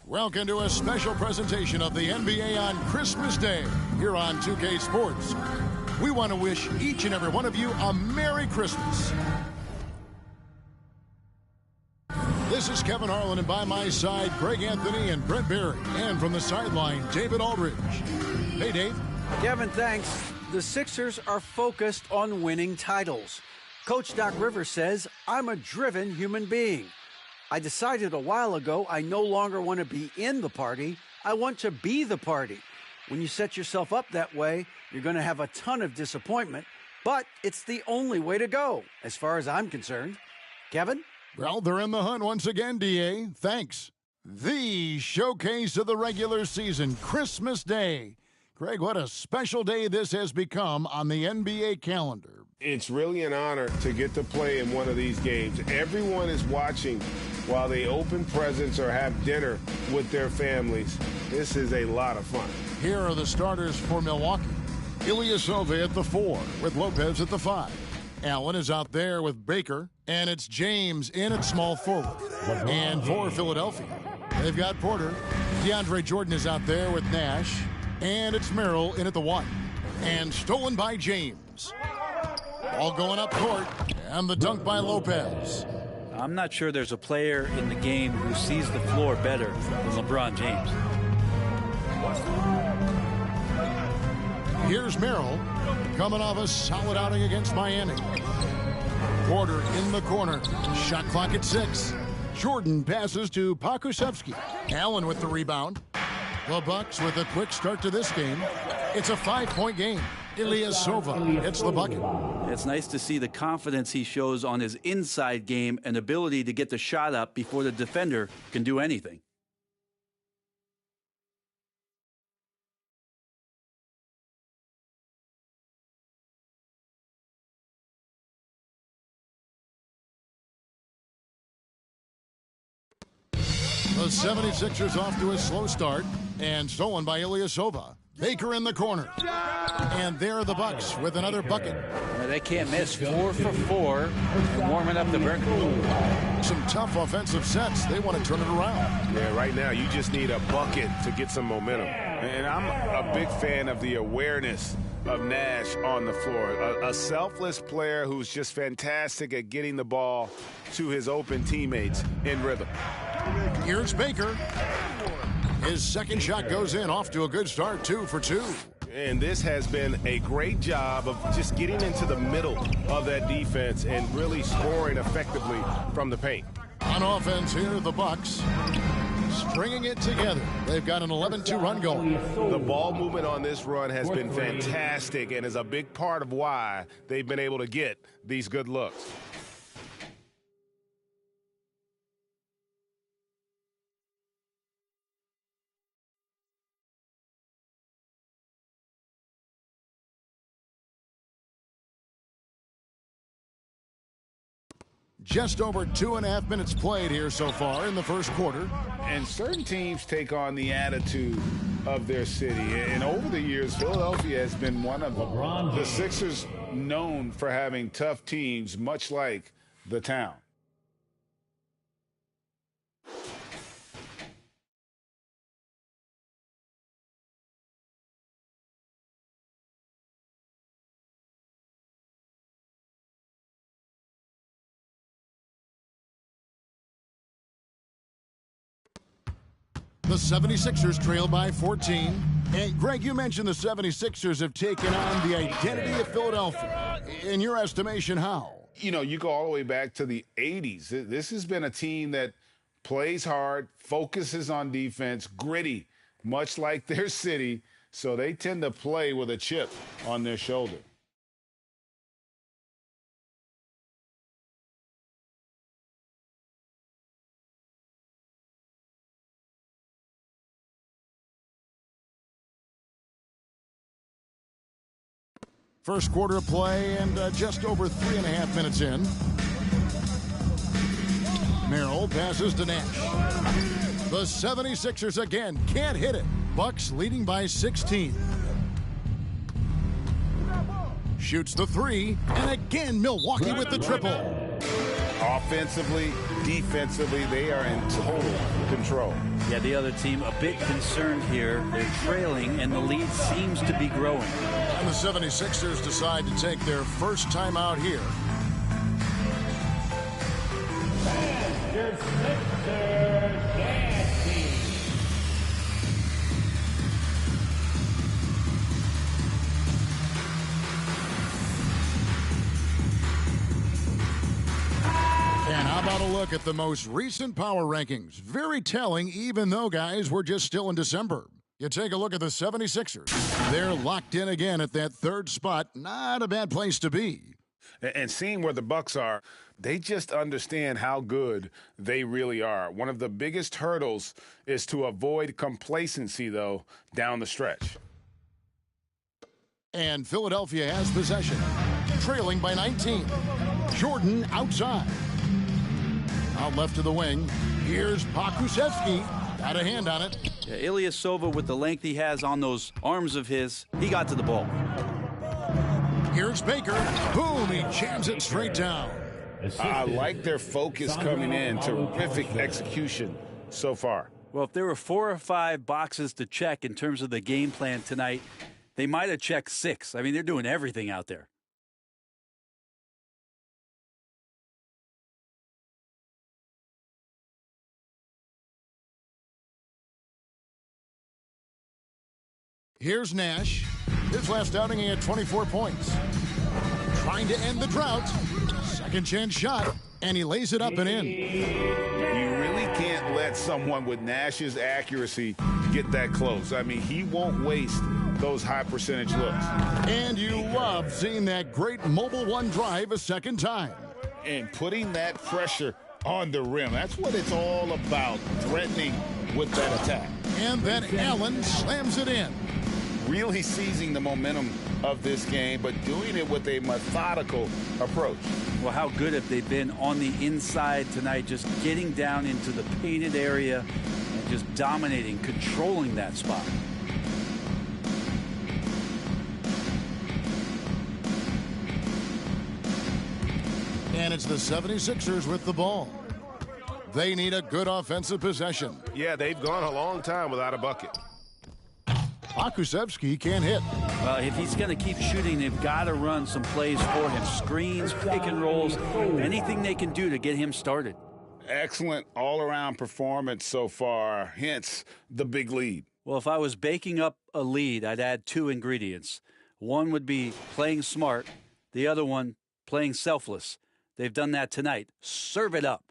Welcome to a special presentation of the NBA on Christmas Day here on 2K Sports. We want to wish each and every one of you a Merry Christmas. This is Kevin Harlan, and by my side, Greg Anthony and Brent Barry. And from the sideline, David Aldridge. Hey, Dave. Kevin, thanks. The Sixers are focused on winning titles. Coach Doc Rivers says, I'm a driven human being. I decided a while ago I no longer want to be in the party. I want to be the party. When you set yourself up that way, you're going to have a ton of disappointment, but it's the only way to go, as far as I'm concerned. Kevin? Well, they're in the hunt once again, D.A. Thanks. The showcase of the regular season, Christmas Day. Greg, what a special day this has become on the NBA calendar. It's really an honor to get to play in one of these games. Everyone is watching while they open presents or have dinner with their families. This is a lot of fun. Here are the starters for Milwaukee. Ilyasova at the 4 with Lopez at the 5. Allen is out there with Baker, and it's James in at small forward. And for Philadelphia, they've got Porter. DeAndre Jordan is out there with Nash, and it's Merrill in at the 1. And stolen by James. All going up court, and the dunk by Lopez. I'm not sure there's a player in the game who sees the floor better than LeBron James. Here's Merrill, coming off a solid outing against Miami. Porter in the corner, shot clock at 6. Jordan passes to Pokusevski. Allen with the rebound. The Bucks with a quick start to this game. It's a 5-point game. Ilyasova hits the bucket. It's nice to see the confidence he shows on his inside game and ability to get the shot up before the defender can do anything. The 76ers off to a slow start, and stolen by Ilyasova. Baker in the corner. And there are the Bucks with another bucket. They can't miss. 4 for 4 and warming up the burger. Some tough offensive sets. They want to turn it around. Yeah, right now you just need a bucket to get some momentum. And I'm a big fan of the awareness of Nash on the floor. A selfless player who's just fantastic at getting the ball to his open teammates in rhythm. Here's Baker. His second shot goes in, off to a good start, 2 for 2. And this has been a great job of just getting into the middle of that defense and really scoring effectively from the paint. On offense here, the Bucks stringing it together. They've got an 11-2 run going. The ball movement on this run has been fantastic and is a big part of why they've been able to get these good looks. Just over 2.5 minutes played here so far in the first quarter. And certain teams take on the attitude of their city. And over the years, Philadelphia has been one of the Sixers known for having tough teams, much like the town. The 76ers trail by 14. And Greg, you mentioned the 76ers have taken on the identity of Philadelphia. In your estimation, how? You know, you go all the way back to the 80s. This has been a team that plays hard, focuses on defense, gritty, much like their city. So they tend to play with a chip on their shoulder. First quarter of play and just over 3.5 minutes in. Merrill passes to Nash. The 76ers again can't hit it. Bucks leading by 16. Shoots the three, and again Milwaukee with the triple. Offensively, defensively, they are in total control. Yeah, the other team a bit concerned here. They're trailing, and the lead seems to be growing. And the 76ers decide to take their first time out here. And how about a look at the most recent power rankings? Very telling, even though, guys, we're just still in December. You take a look at the 76ers. They're locked in again at that third spot. Not a bad place to be. And seeing where the Bucks are, they just understand how good they really are. One of the biggest hurdles is to avoid complacency, though, down the stretch. And Philadelphia has possession, trailing by 19. Jordan outside. Out left to the wing. Here's Pokusevski. Got a hand on it. Yeah, Ilyasova, with the length he has on those arms of his, he got to the ball. Here's Baker. Boom, he jams it straight down. I like their focus coming in. Terrific execution so far. Well, if there were 4 or 5 boxes to check in terms of the game plan tonight, they might have checked 6. I mean, they're doing everything out there. Here's Nash. His last outing, he had 24 points. Trying to end the drought. Second chance shot, and he lays it up and in. You really can't let someone with Nash's accuracy get that close. I mean, he won't waste those high percentage looks. And you love seeing that great mobile one drive a second time. And putting that pressure on the rim. That's what it's all about, threatening with that attack. And then Allen slams it in. Really seizing the momentum of this game, but doing it with a methodical approach. Well, how good have they been on the inside tonight, just getting down into the painted area and just dominating, controlling that spot. And it's the 76ers with the ball. They need a good offensive possession. Yeah, they've gone a long time without a bucket. Pokusevski can't hit. Well, if he's going to keep shooting, they've got to run some plays for him. Screens, pick and rolls, anything they can do to get him started. Excellent all-around performance so far, hence the big lead. Well, if I was baking up a lead, I'd add 2 ingredients. One would be playing smart. The other one, playing selfless. They've done that tonight. Serve it up.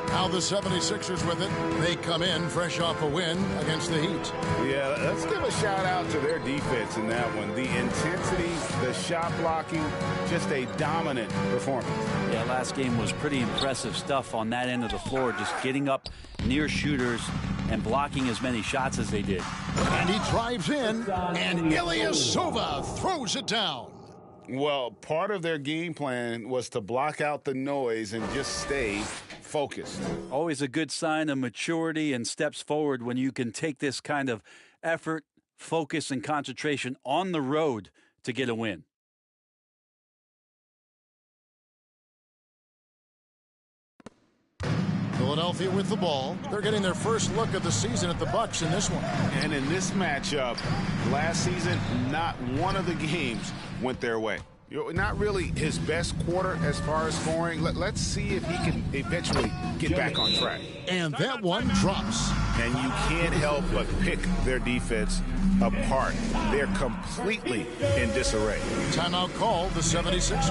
Now the 76ers with it. They come in fresh off a win against the Heat. Yeah, let's give a shout out to their defense in that one. The intensity, the shot blocking, just a dominant performance. Yeah, last game was pretty impressive stuff on that end of the floor, just getting up near shooters and blocking as many shots as they did. And he drives in, and Ilyasova throws it down. Well, part of their game plan was to block out the noise and just stay focused. Always a good sign of maturity and steps forward when you can take this kind of effort, focus, and concentration on the road to get a win. Philadelphia with the ball. They're getting their first look of the season at the Bucks in this one. And in this matchup, last season, not one of the games went their way. Not really his best quarter as far as scoring. Let's see if he can eventually get back on track. And that one drops. And you can't help but pick their defense apart. They're completely in disarray. Timeout called the 76ers.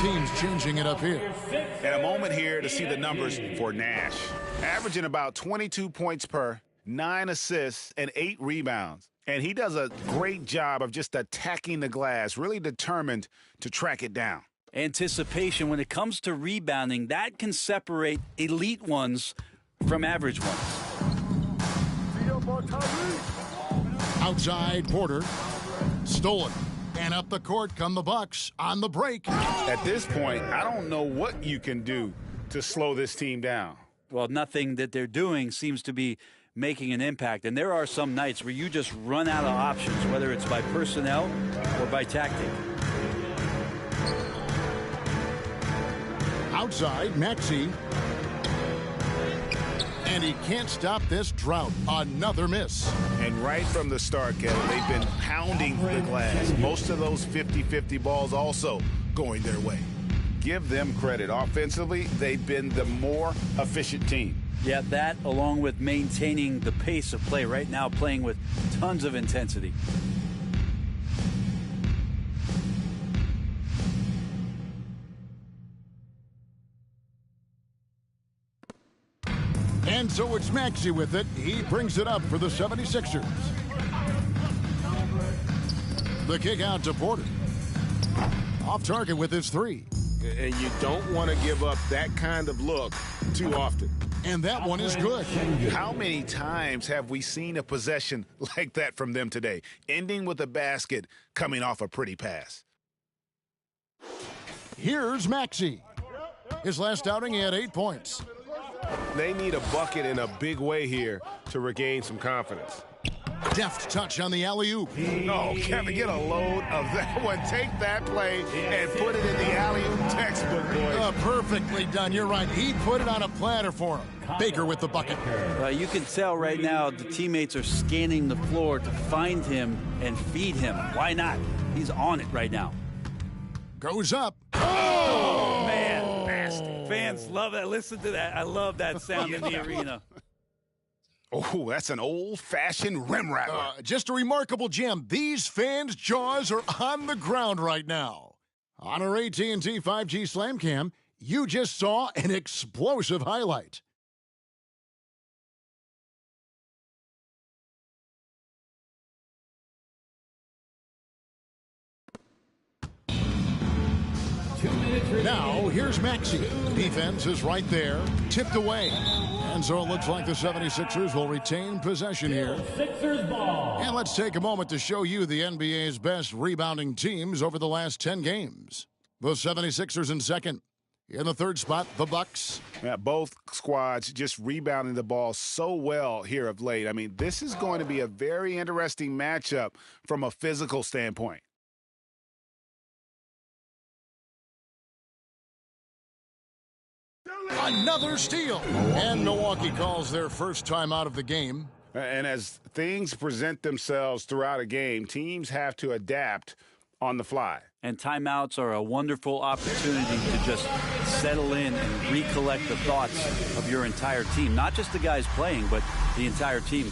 Teams changing it up here. And a moment here to see the numbers for Nash. Averaging about 22 points per, 9 assists, and 8 rebounds. And he does a great job of just attacking the glass, really determined to track it down. Anticipation, when it comes to rebounding, that can separate elite ones from average ones. Outside, Porter. Stolen. And up the court come the Bucks on the break. At this point, I don't know what you can do to slow this team down. Well, nothing that they're doing seems to be making an impact. And there are some nights where you just run out of options, whether it's by personnel or by tactic. Outside, Maxey. And he can't stop this drought. Another miss. And right from the start, Kevin, they've been pounding the glass. Most of those 50-50 balls also going their way. Give them credit. Offensively, they've been the more efficient team. Yeah, that along with maintaining the pace of play right now, playing with tons of intensity. And so it's Maxey with it. He brings it up for the 76ers. The kick out to Porter. Off target with his three. And you don't want to give up that kind of look too often. And that one is good. How many times have we seen a possession like that from them today, ending with a basket coming off a pretty pass? Here's Maxey. His last outing, he had 8 points. They need a bucket in a big way here to regain some confidence. Deft touch on the alley-oop. Oh, Kevin, get a load of that one. Take that play and put it in the alley-oop textbook, boys. Perfectly done. You're right. He put it on a platter for him. Baker with the bucket. You can tell right now the teammates are scanning the floor to find him and feed him. Why not? He's on it right now. Goes up. Oh, man. Nasty. Fans love that. Listen to that. I love that sound in the arena. Oh, that's an old-fashioned rim rattler. Just a remarkable gem. These fans' jaws are on the ground right now. On our AT&T 5G Slam Cam, you just saw an explosive highlight. Now, here's Maxey. Defense is right there, tipped away. And so it looks like the 76ers will retain possession here. Sixers ball. And let's take a moment to show you the NBA's best rebounding teams over the last 10 games. The 76ers in second. In the third spot, the Bucks. Yeah, both squads just rebounding the ball so well here of late. I mean, this is going to be a very interesting matchup from a physical standpoint. Another steal. And Milwaukee calls their first time out of the game. And as things present themselves throughout a game, teams have to adapt on the fly. And timeouts are a wonderful opportunity to just settle in and recollect the thoughts of your entire team. Not just the guys playing, but the entire team.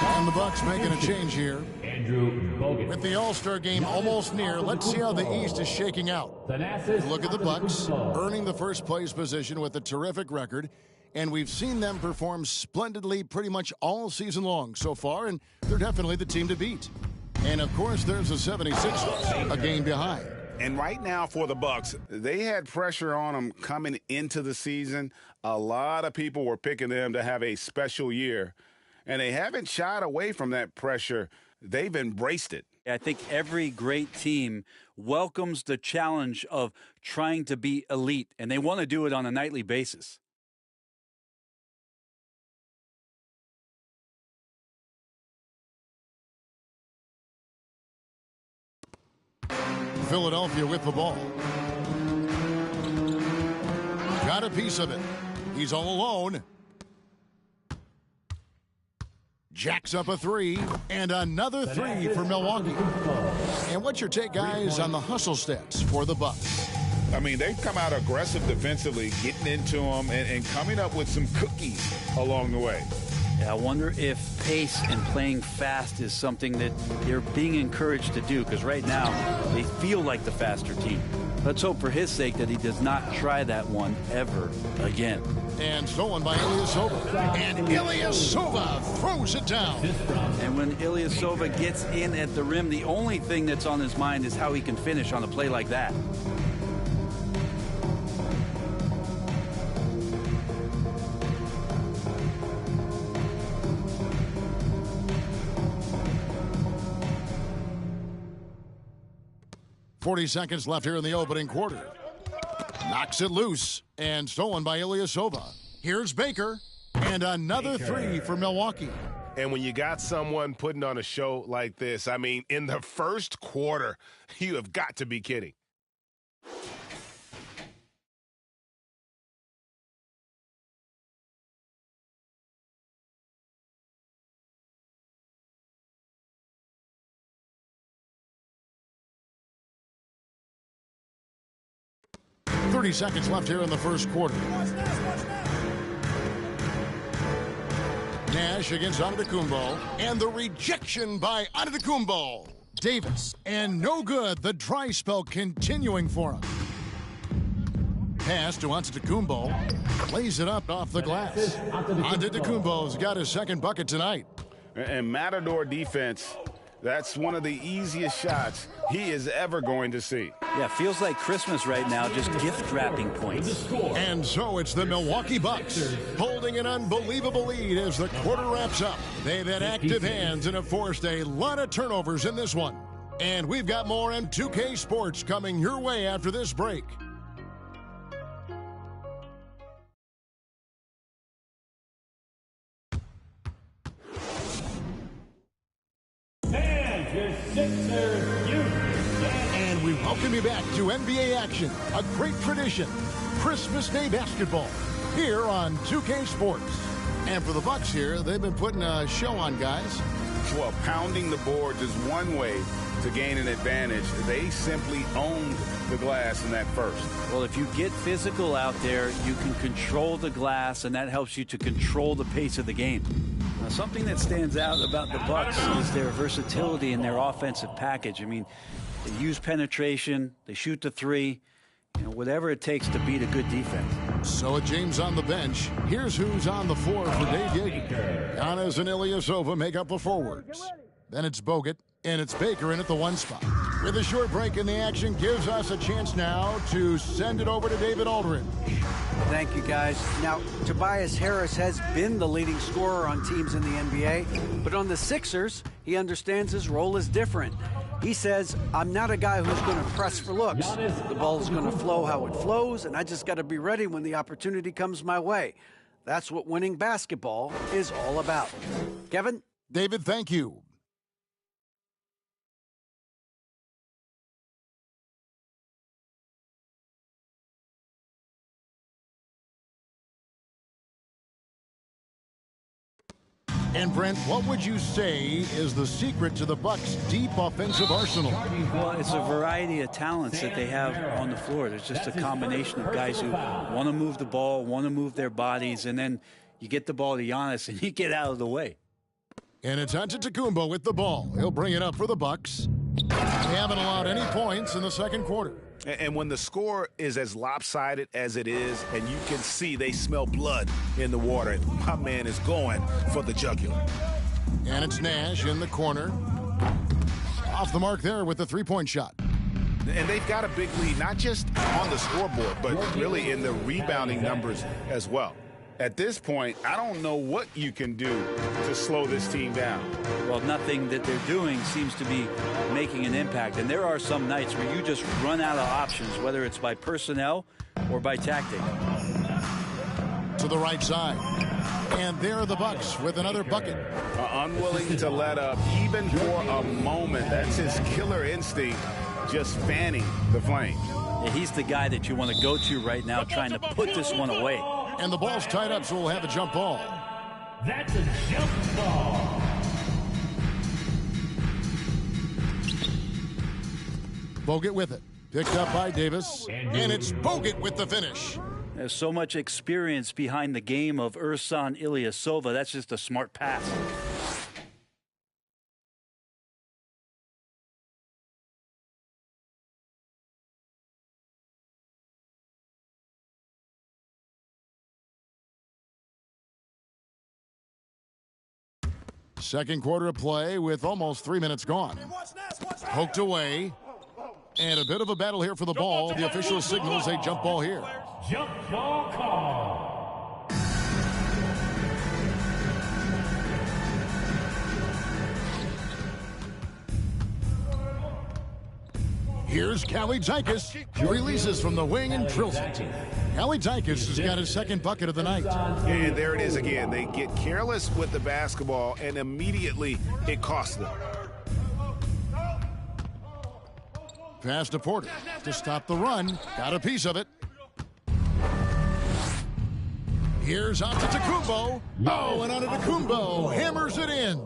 And the Bucks making a change here. With the All-Star game almost near, let's see how the East is shaking out. Look at the Bucks, earning the first place position with a terrific record. And we've seen them perform splendidly pretty much all season long so far, and they're definitely the team to beat. And, of course, there's the 76ers, a game behind. And right now for the Bucks, they had pressure on them coming into the season. A lot of people were picking them to have a special year. And they haven't shied away from that pressure. They've embraced it. I think every great team welcomes the challenge of trying to be elite, and they want to do it on a nightly basis. Philadelphia with the ball. Got a piece of it. He's all alone. Jacks up a three, and another three for Milwaukee. And what's your take, guys, on the hustle stats for the Bucks? I mean, they've come out aggressive defensively, getting into them and coming up with some cookies along the way. Yeah, I wonder if pace and playing fast is something that they're being encouraged to do, because right now they feel like the faster team. Let's hope for his sake that he does not try that one ever again. And stolen by Ilyasova. And Ilyasova throws it down. And when Ilyasova gets in at the rim, the only thing that's on his mind is how he can finish on a play like that. .40 left here in the opening quarter. Knocks it loose and stolen by Ilyasova. Here's Baker and another three for Milwaukee. And when you got someone putting on a show like this, I mean, in the first quarter, you have got to be kidding. .30 left here in the first quarter. Nash against Antetokounmpo, and the rejection by Antetokounmpo. Davis, and no good. The dry spell continuing for him. Pass to Antetokounmpo, lays it up off the glass. Antetokounmpo's got his second bucket tonight. And Matador defense, that's one of the easiest shots he is ever going to see. Yeah, feels like Christmas right now, just gift wrapping points. And so it's the Milwaukee Bucks holding an unbelievable lead as the quarter wraps up. They've had active hands and have forced a lot of turnovers in this one. And we've got more M2K Sports coming your way after this break. And we welcome you back to NBA action, a great tradition, Christmas Day basketball, here on 2K Sports. And for the Bucks here, they've been putting a show on, guys. Well, pounding the boards is one way to gain an advantage. They simply owned the glass in that first. Well, if you get physical out there, you can control the glass, and that helps you to control the pace of the game. Now, something that stands out about the Bucks is their versatility in their offensive package. I mean, they use penetration, they shoot the three, whatever it takes to beat a good defense. So with James on the bench, here's who's on the floor for Dave Yeager. Giannis and Ilyasova make up the forwards. Then it's Bogut, and it's Baker in at the one spot. With a short break in the action, gives us a chance now to send it over to David Aldridge. Thank you, guys. Now, Tobias Harris has been the leading scorer on teams in the NBA, but on the Sixers, he understands his role is different. He says, I'm not a guy who's going to press for looks. The ball is going to flow how it flows, and I just got to be ready when the opportunity comes my way. That's what winning basketball is all about. Kevin? David, thank you. And Brent, what would you say is the secret to the Bucks' deep offensive arsenal? Well, it's a variety of talents that they have on the floor. There's just a combination of guys who want to move the ball, want to move their bodies, and then you get the ball to Giannis and you get out of the way. And it's Antetokounmpo with the ball. He'll bring it up for the Bucks. They haven't allowed any points in the second quarter. And when the score is as lopsided as it is, and you can see they smell blood in the water, my man is going for the jugular. And it's Nash in the corner. Off the mark there with the three-point shot. And they've got a big lead, not just on the scoreboard, but really in the rebounding numbers as well. At this point, I don't know what you can do to slow this team down. Well, nothing that they're doing seems to be making an impact. And there are some nights where you just run out of options, whether it's by personnel or by tactic. To the right side. And there are the Bucks with another bucket. Unwilling to let up even for a moment. That's his killer instinct, just fanning the flames. Yeah, he's the guy that you want to go to right now, trying to put this one away. And the ball's tied up, so we'll have a jump ball. That's a jump ball. Bogut with it. Picked up by Davis, and it's Bogut with the finish. There's so much experience behind the game of Ersan Ilyasova. That's just a smart pass. Second quarter of play with almost 3 minutes gone. Poked away. And a bit of a battle here for the ball. The official signals a jump ball here. Jump ball call. Here's Callie Dykes. He releases from the wing and drills it. Callie Dykes has got his second bucket of the night. And there it is again. They get careless with the basketball, and immediately it costs them. Pass to Porter to stop the run. Got a piece of it. Here's Antetokounmpo. Oh, and Antetokounmpo hammers it in.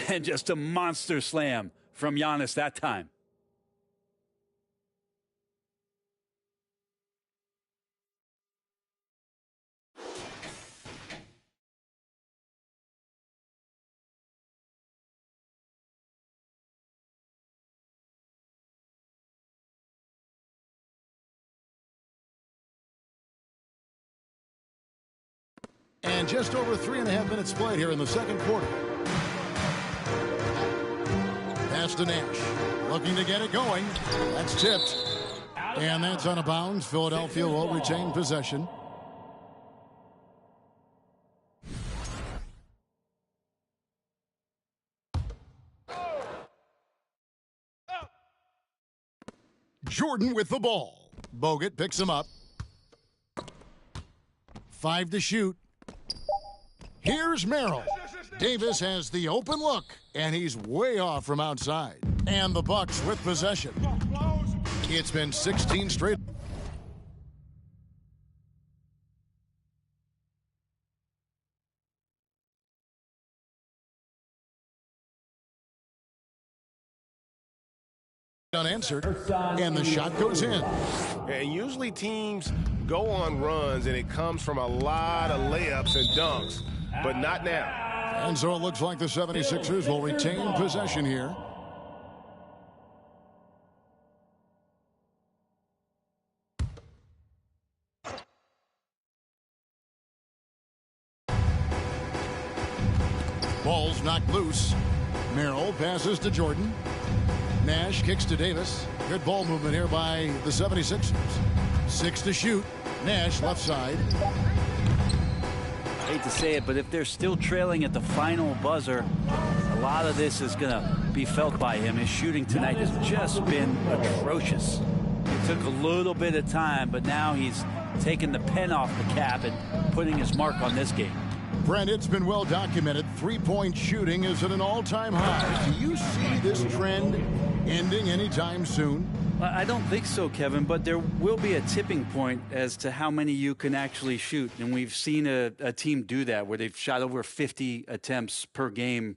And just a monster slam from Giannis that time. And just over 3.5 minutes played here in the second quarter. Pass to Nash. Looking to get it going. That's tipped. And that's out of bounds. Philadelphia will retain possession. Jordan with the ball. Bogut picks him up. 5 to shoot. Here's Merrill. Davis has the open look, and he's way off from outside. And the Bucks with possession. It's been 16 straight. Unanswered, and the shot goes in. And usually teams go on runs, and it comes from a lot of layups and dunks, but not now. And so it looks like the 76ers will retain possession here. Ball's knocked loose. Merrill passes to Jordan. Nash kicks to Davis. Good ball movement here by the 76ers. 6 to shoot. Nash left side. I hate to say it, but if they're still trailing at the final buzzer, a lot of this is going to be felt by him. His shooting tonight has just been atrocious. It took a little bit of time, but now he's taking the pen off the cap and putting his mark on this game. Brent, it's been well documented. Three-point shooting is at an all-time high. Do you see this trend ending anytime soon? I don't think so, Kevin, but there will be a tipping point as to how many you can actually shoot. And we've seen a team do that where they've shot over 50 attempts per game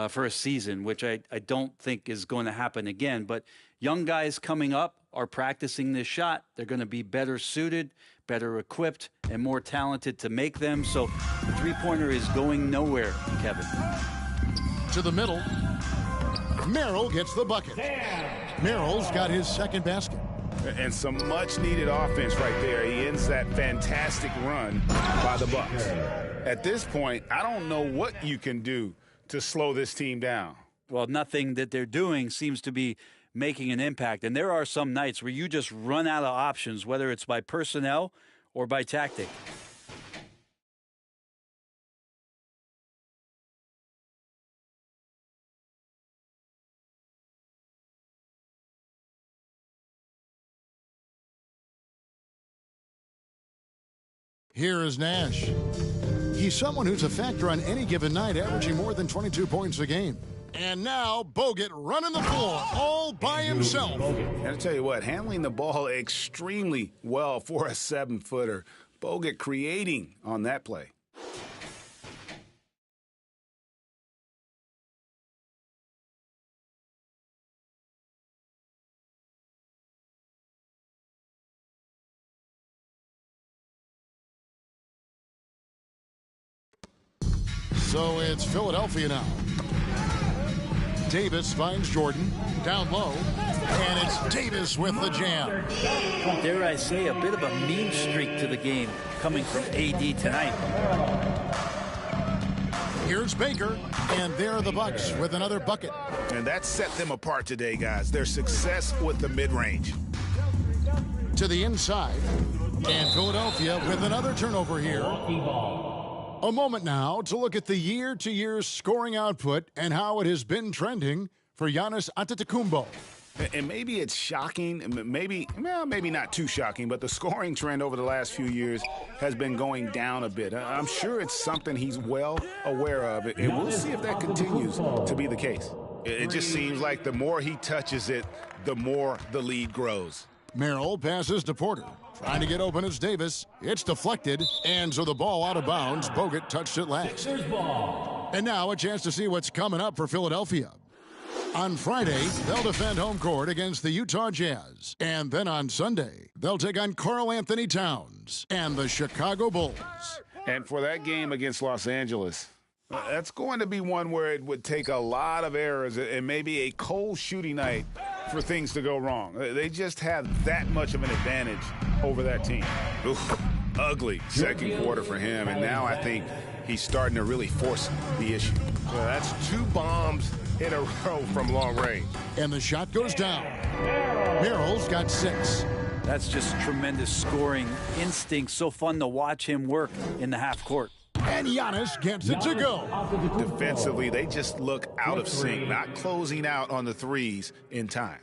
for a season, which I don't think is going to happen again. But young guys coming up are practicing this shot. They're going to be better suited, better equipped, and more talented to make them. So the three-pointer is going nowhere, Kevin. To the middle. Merrill gets the bucket. Merrill's got his second basket. And some much-needed offense right there. He ends that fantastic run by the Bucks. At this point, I don't know what you can do to slow this team down. Well, nothing that they're doing seems to be making an impact. And there are some nights where you just run out of options, whether it's by personnel or by tactic. Here is Nash. He's someone who's a factor on any given night, averaging more than 22 points a game. And now Bogut running the floor all by himself. And I tell you what, handling the ball extremely well for a 7-footer. Bogut creating on that play. So it's Philadelphia now. Davis finds Jordan down low, and it's Davis with the jam. Dare I say, a bit of a mean streak to the game coming from AD tonight. Here's Baker, and there are the Bucks with another bucket. And that set them apart today, guys. Their success with the mid-range. To the inside, and Philadelphia with another turnover here. A moment now to look at the year-to-year scoring output and how it has been trending for Giannis Antetokounmpo. And maybe it's shocking, maybe not too shocking, but the scoring trend over the last few years has been going down a bit. I'm sure it's something he's well aware of, and we'll see if that continues to be the case. It just seems like the more he touches it, the more the lead grows. Merrill passes to Porter. Trying to get open is Davis. It's deflected, and so the ball out of bounds. Bogut touched it last. And now a chance to see what's coming up for Philadelphia. On Friday, they'll defend home court against the Utah Jazz. And then on Sunday, they'll take on Karl Anthony Towns and the Chicago Bulls. And for that game against Los Angeles, that's going to be one where it would take a lot of errors and maybe a cold shooting night for things to go wrong. They just have that much of an advantage over that team. Oof, ugly second quarter for him, and now I think he's starting to really force the issue. Well, that's 2 bombs in a row from long range. And the shot goes down. Merrill's got 6. That's just tremendous scoring instinct. So fun to watch him work in the half court. And Giannis gets it to go. Defensively, they just look out of sync, not closing out on the threes in time.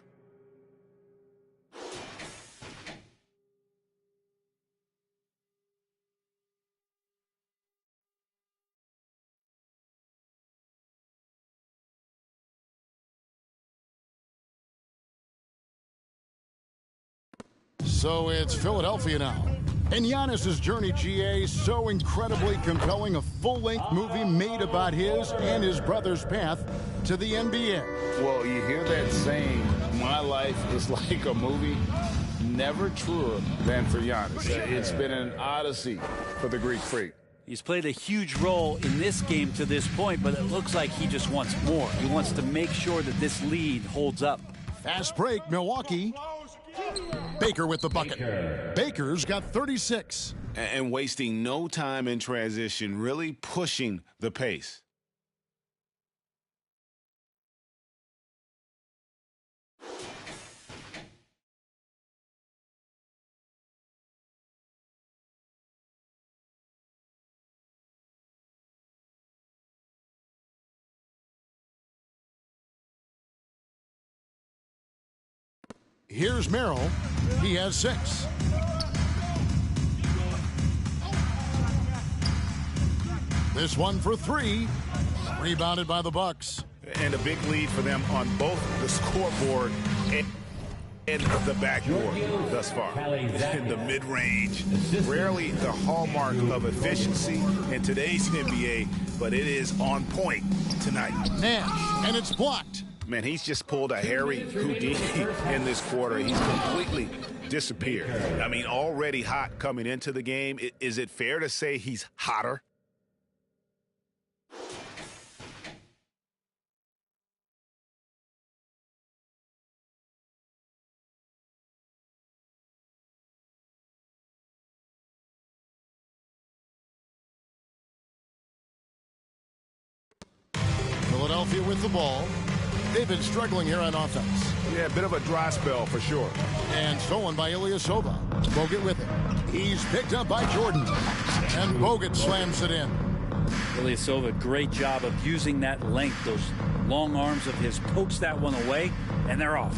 So it's Philadelphia now. And Giannis' journey, GA, so incredibly compelling, a full-length movie made about his and his brother's path to the NBA. Well, you hear that saying, my life is like a movie. Never truer than for Giannis. It's been an odyssey for the Greek freak. He's played a huge role in this game to this point, but it looks like he just wants more. He wants to make sure that this lead holds up. Fast break, Milwaukee. Baker with the bucket. Baker's got 36. And wasting no time in transition, really pushing the pace. Here's Merrill. He has 6. This one for 3. Rebounded by the Bucks. And a big lead for them on both the scoreboard and the backboard thus far. In the mid-range, rarely the hallmark of efficiency in today's NBA, but it is on point tonight. Nash, and it's blocked. Man, he's just pulled a Harry Houdini in this quarter. He's completely disappeared. I mean, already hot coming into the game. Is it fair to say he's hotter? Philadelphia with the ball. They've been struggling here on offense. Yeah, a bit of a dry spell for sure. And stolen by Ilyasova. Bogut with it. He's picked up by Jordan. And Bogut slams it in. Ilyasova, great job of using that length. Those long arms of his pokes that one away, and they're off.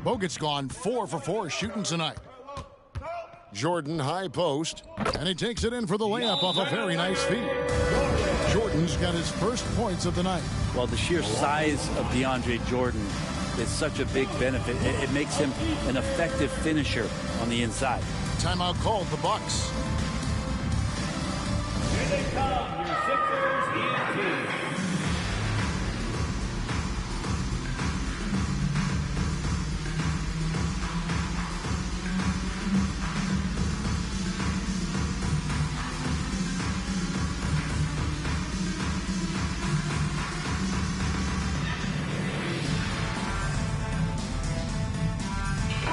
Bogut's gone 4 for 4 shooting tonight. Jordan high post, and he takes it in for the layup off a very nice feed. Jordan's got his first points of the night. Well, the sheer size of DeAndre Jordan is such a big benefit. It makes him an effective finisher on the inside. Timeout called the Bucks. they come, your Sixers EMT.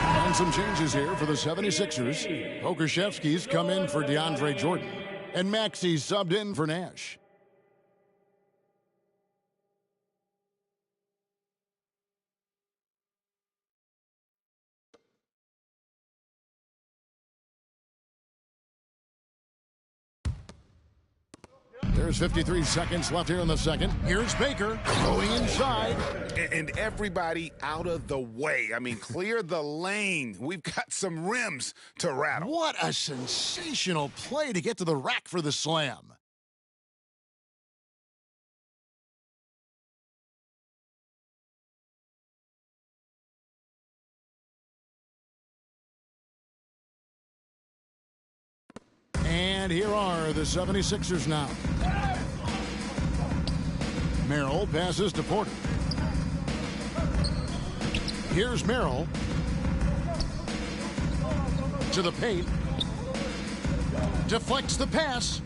And some changes here for the 76ers. Pokuševski's come in for DeAndre Jordan. And Maxi's subbed in for Nash. There's 53 seconds left here in the second. Here's Baker going inside. And everybody out of the way. I mean, clear the lane. We've got some rims to rattle. What a sensational play to get to the rack for the slam. And here are the 76ers now. Merrill passes to Porter. Here's Merrill. To the paint. Deflects the pass.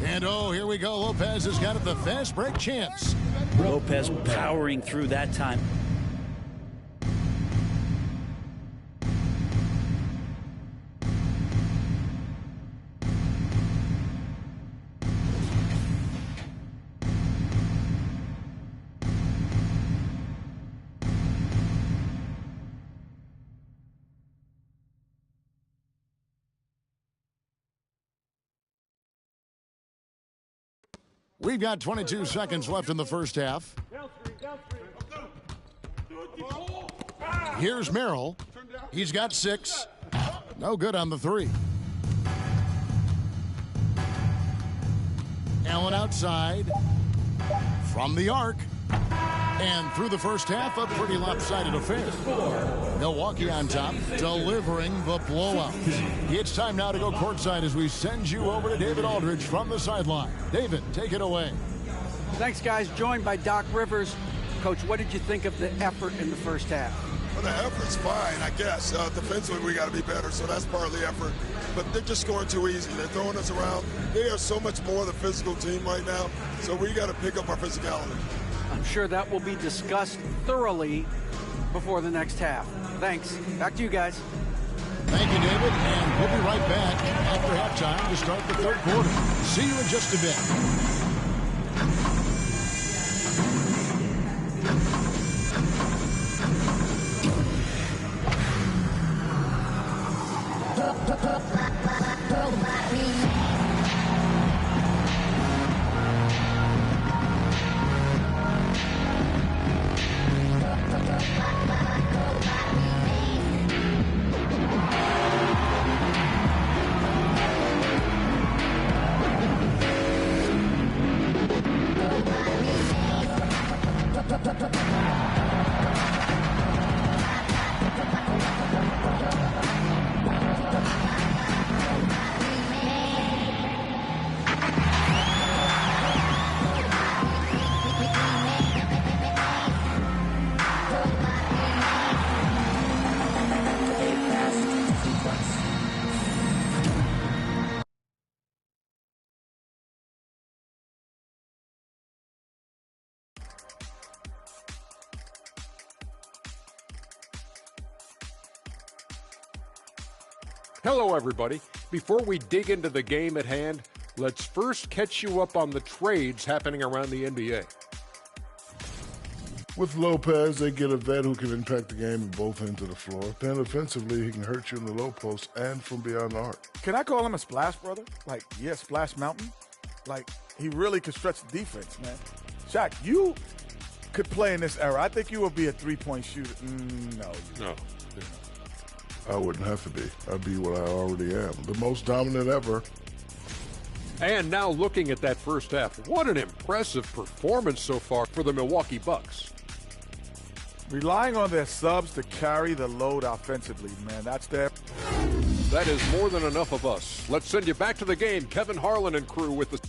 And oh, here we go. Lopez has got it, the fast break chance. Lopez powering through that time. We've got 22 seconds left in the first half. Here's Merrill. He's got 6. No good on the 3. Allen outside. From the arc. And through the first half, a pretty lopsided affair. Milwaukee on top, delivering the blowout. It's time now to go courtside as we send you over to David Aldridge from the sideline. David, take it away. Thanks, guys. Joined by Doc Rivers. Coach, what did you think of the effort in the first half? Well, the effort's fine, I guess. Defensively, we got to be better, so that's part of the effort. But they're just scoring too easy. They're throwing us around. They are so much more the physical team right now, so we got to pick up our physicality. I'm sure that will be discussed thoroughly before the next half. Thanks. Back to you guys. Thank you, David. And we'll be right back after halftime to start the third quarter. See you in just a bit. Hello, everybody. Before we dig into the game at hand, let's first catch you up on the trades happening around the NBA. With Lopez, they get a vet who can impact the game at both ends of the floor. Then offensively, he can hurt you in the low post and from beyond the arc. Can I call him a splash brother? Like, yeah, Splash Mountain? Like, he really could stretch the defense, man. Shaq, you could play in this era. I think you would be a three-point shooter. No. I wouldn't have to be. I'd be what I already am, the most dominant ever. And now looking at that first half, what an impressive performance so far for the Milwaukee Bucks. Relying on their subs to carry the load offensively, man. That's their... That is more than enough of us. Let's send you back to the game. Kevin Harlan and crew with the...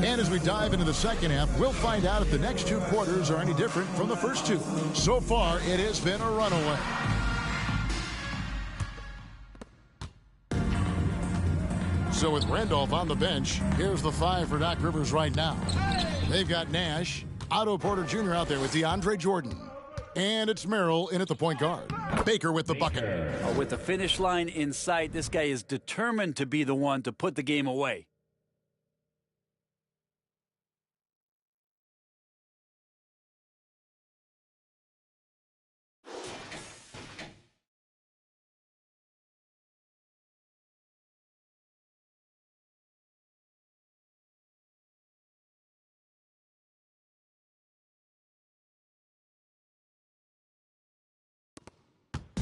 And as we dive into the second half, we'll find out if the next two quarters are any different from the first two. So far, it has been a runaway. So with Randolph on the bench, here's the five for Doc Rivers right now. They've got Nash, Otto Porter Jr. out there with DeAndre Jordan. And it's Merrill in at the point guard. Baker with the bucket. With the finish line in sight, this guy is determined to be the one to put the game away.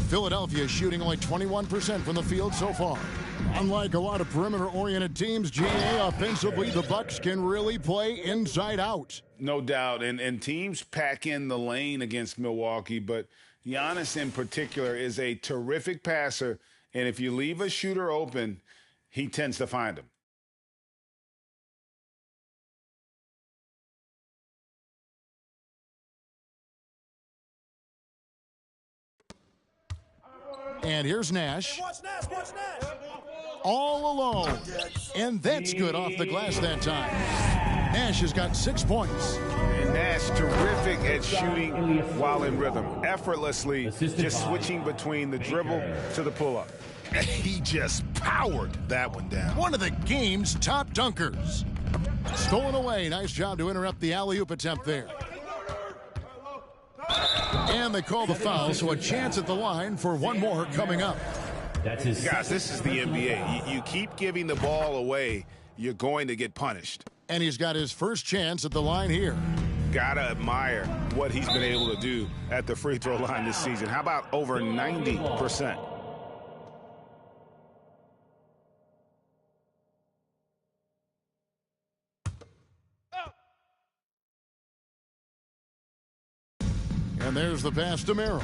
Philadelphia is shooting only 21% from the field so far. Unlike a lot of perimeter-oriented teams, GA, offensively, the Bucks can really play inside out. No doubt, and teams pack in the lane against Milwaukee, but Giannis in particular is a terrific passer, and if you leave a shooter open, he tends to find him. And here's Nash. All alone. And that's good off the glass that time. Nash has got 6 points. And Nash terrific at shooting while in rhythm. Effortlessly just switching between the dribble to the pull-up. He just powered that one down. One of the game's top dunkers. Stolen away. Nice job to interrupt the alley-oop attempt there. And they call the foul, so a chance at the line for one more coming up. Guys, this is the NBA. You keep giving the ball away, you're going to get punished. And he's got his first chance at the line here. Gotta admire what he's been able to do at the free throw line this season. How about over 90%? And there's the pass to Merrill.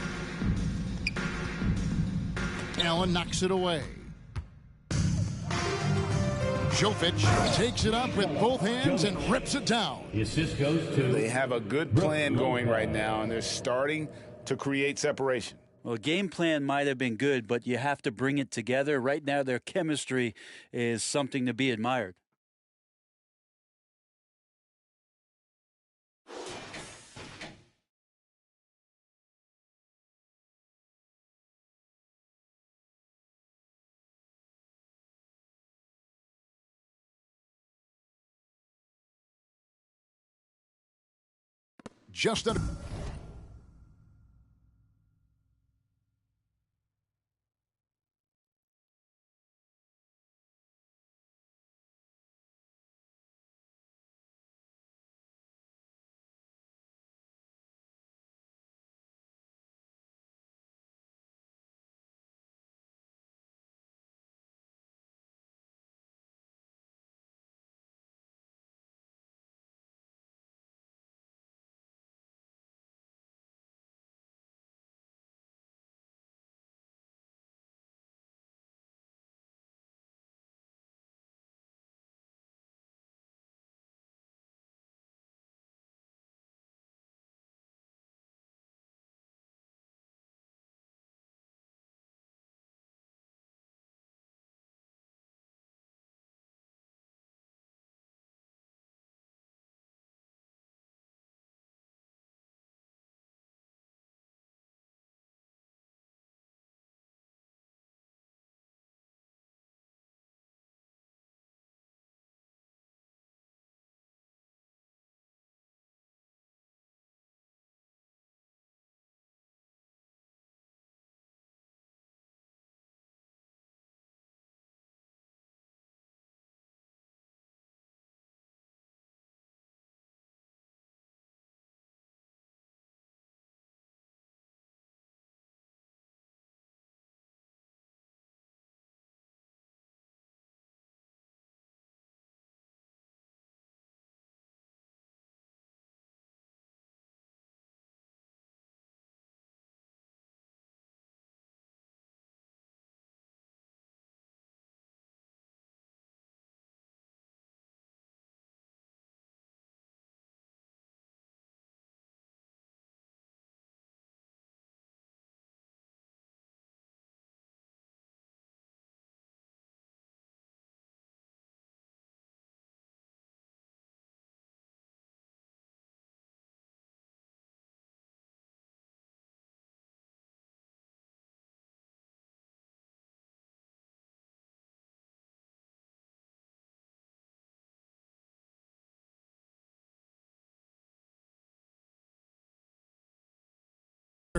Allen knocks it away. Jovic takes it up with both hands and rips it down. The assist goes to... They have a good plan going right now, and they're starting to create separation. Well, game plan might have been good, but you have to bring it together. Right now, their chemistry is something to be admired. Just a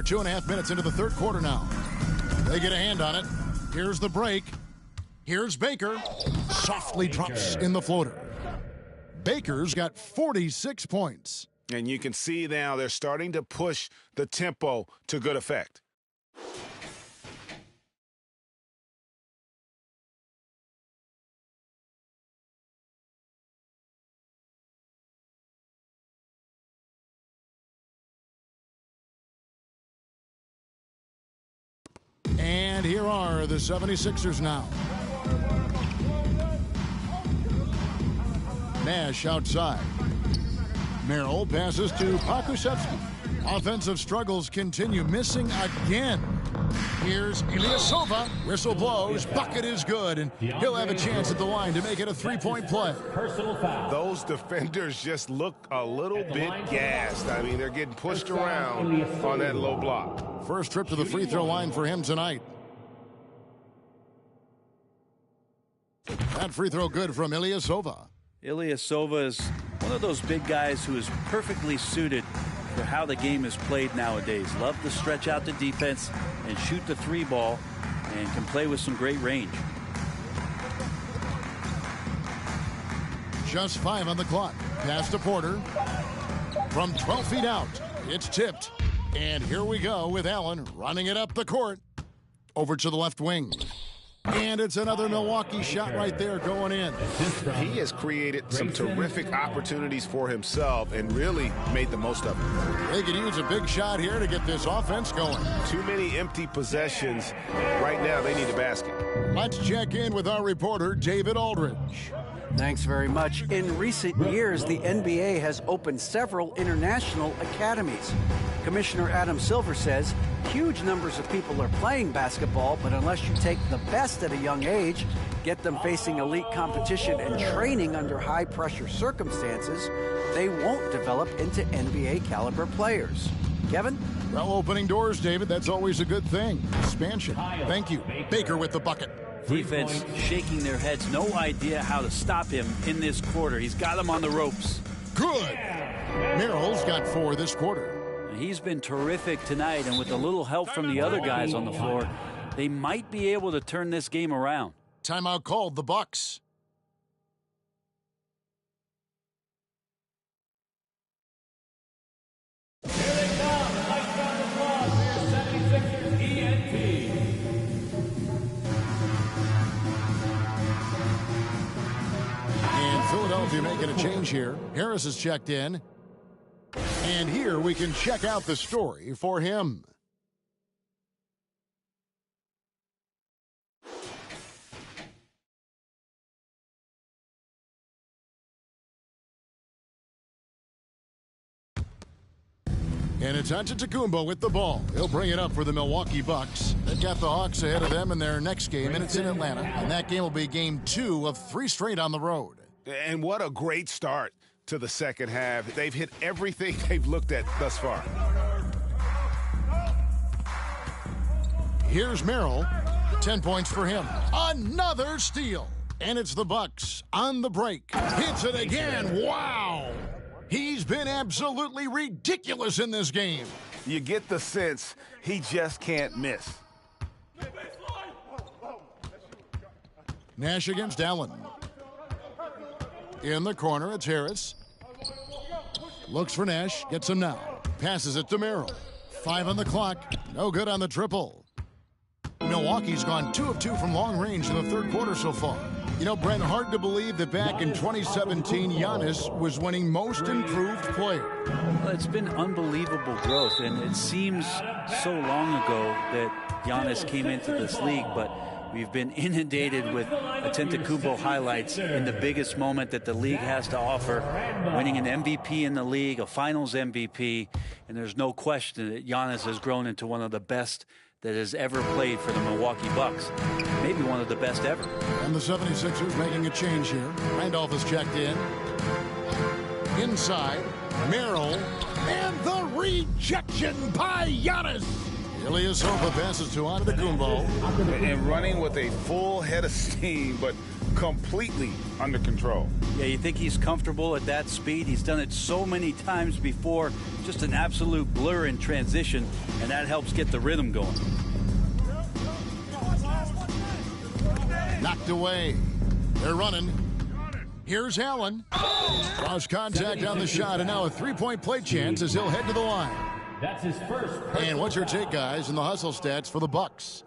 2.5 minutes into the third quarter now. They get a hand on it. Here's the break. Here's Baker. Softly drops in the floater. Baker's got 46 points. And you can see now they're starting to push the tempo to good effect. And here are the 76ers now. Nash outside. Merrill passes to Pokusevski. Offensive struggles continue, missing again. Here's Ilyasova. Whistle blows. Bucket is good, and he'll have a chance at the line to make it a three-point play. Those defenders just look a little bit gassed. I mean, they're getting pushed around on that low block. First trip to the free throw line for him tonight. That free throw good from Ilyasova. Ilyasova is one of those big guys who is perfectly suited for how the game is played nowadays. Love to stretch out the defense and shoot the three ball, and can play with some great range. Just 5 on the clock. Pass to Porter. From 12 feet out, it's tipped. And here we go with Allen running it up the court. Over to the left wing. And it's another Milwaukee shot right there going in. He has created some terrific opportunities for himself and really made the most of it. They could use a big shot here to get this offense going. Too many empty possessions. Right now, they need a basket. Let's check in with our reporter, David Aldridge. Thanks very much. In recent years, the NBA has opened several international academies. Commissioner Adam Silver says huge numbers of people are playing basketball, but unless you take the best at a young age, get them facing elite competition and training under high-pressure circumstances, they won't develop into NBA-caliber players. Kevin? Well, opening doors, David, that's always a good thing. Expansion. Thank you. Baker with the bucket. Defense shaking their heads. No idea how to stop him in this quarter. He's got him on the ropes. Good. Merrill's got 4 this quarter. He's been terrific tonight, and with a little help from the other guys on the floor, they might be able to turn this game around. Timeout called, the Bucks. Here they come. Lights on the floor. Here's 76ers ENT. And Philadelphia making a change here. Harris is checked in. And here we can check out the story for him. And it's Antetokounmpo with the ball. He'll bring it up for the Milwaukee Bucks. They've got the Hawks ahead of them in their next game, and it's in Atlanta. And that game will be game 2 of 3 straight on the road. And what a great start to the second half. They've hit everything they've looked at thus far. Here's Merrill. 10 points for him. Another steal. And it's the Bucks on the break. Hits it again. Wow. He's been absolutely ridiculous in this game. You get the sense he just can't miss. Nash against Allen. In the corner, it's Harris. Looks for Nash, gets him now. Passes it to Merrill. 5 on the clock, no good on the triple. Milwaukee's gone 2 of 2 from long range in the third quarter so far. You know, Brent, hard to believe that back in 2017, Giannis was winning most improved player. Well, it's been unbelievable growth, and it seems so long ago that Giannis came into this league, but we've been inundated with Antetokounmpo highlights in the biggest moment that the league has to offer, winning an MVP in the league, a finals MVP, and there's no question that Giannis has grown into one of the best that has ever played for the Milwaukee Bucks. Maybe one of the best ever. And the 76ers making a change here. Randolph is checked in. Inside, Merrill, and the rejection by Giannis. Ilyasova passes to Antetokounmpo. And running with a full head of steam, but completely under control. Yeah, you think he's comfortable at that speed? He's done it so many times before. Just an absolute blur in transition, and that helps get the rhythm going. Knocked away. They're running. Here's Allen. Draws contact on the shot, and now a three-point play chance as he'll head to the line. That's his first. And what's your take, guys, in the hustle stats for the Bucks?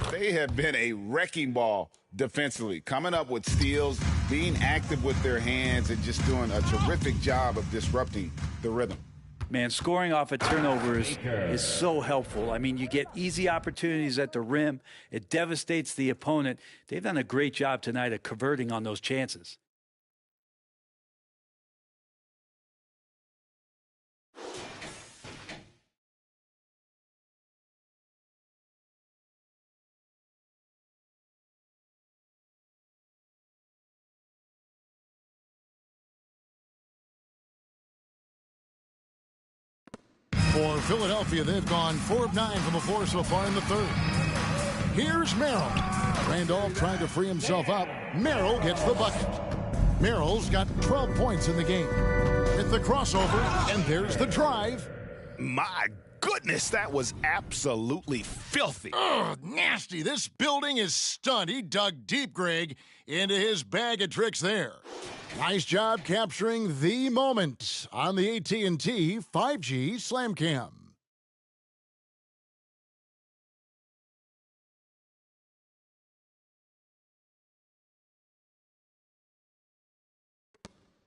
They have been a wrecking ball defensively, coming up with steals, being active with their hands, and just doing a terrific job of disrupting the rhythm. Man, scoring off of turnovers is so helpful. I mean, you get easy opportunities at the rim. It devastates the opponent. They've done a great job tonight of converting on those chances. For Philadelphia, they've gone 4 of 9 from the floor so far in the third. Here's Merrill. Randolph trying to free himself up. Merrill gets the bucket. Merrill's got 12 points in the game. With the crossover, and there's the drive. My goodness, that was absolutely filthy. Oh, nasty. This building is stunned. He dug deep, Greg, into his bag of tricks there. Nice job capturing the moment on the AT&T 5G Slam Cam.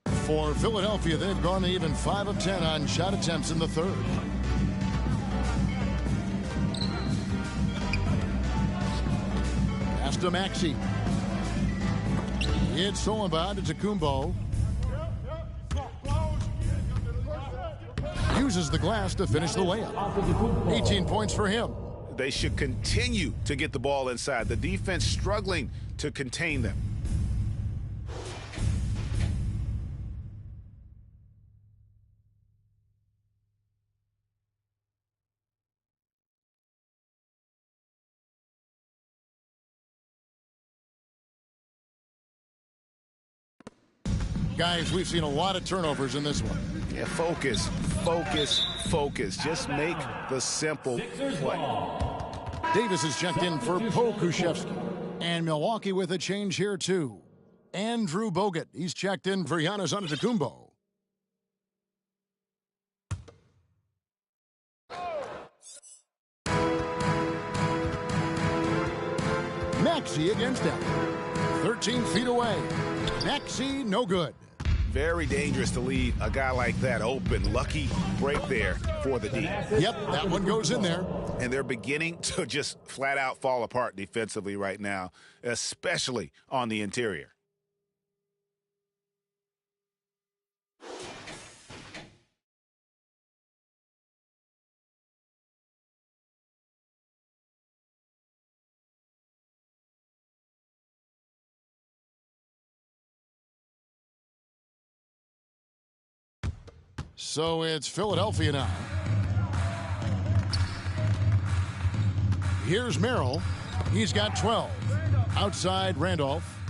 For Philadelphia, they've gone even 5 of 10 on shot attempts in the third. Pass to Maxey. It's stolen by Antetokounmpo. Uses the glass to finish the layup. 18 points for him. They should continue to get the ball inside. The defense struggling to contain them. Guys, we've seen a lot of turnovers in this one. Yeah, focus, focus, focus. Just make the simple play. Davis is checked in for Pokuševski. And Milwaukee with a change here, too. Andrew Bogut. He's checked in for Giannis Antetokounmpo. Maxey against Allen. 13 feet away. Maxey, no good. Very dangerous to leave a guy like that open. Lucky break there for the D. Yep, that one goes in there. And they're beginning to just flat out fall apart defensively right now, especially on the interior. So it's Philadelphia now. Here's Merrill. He's got 12. Outside Randolph.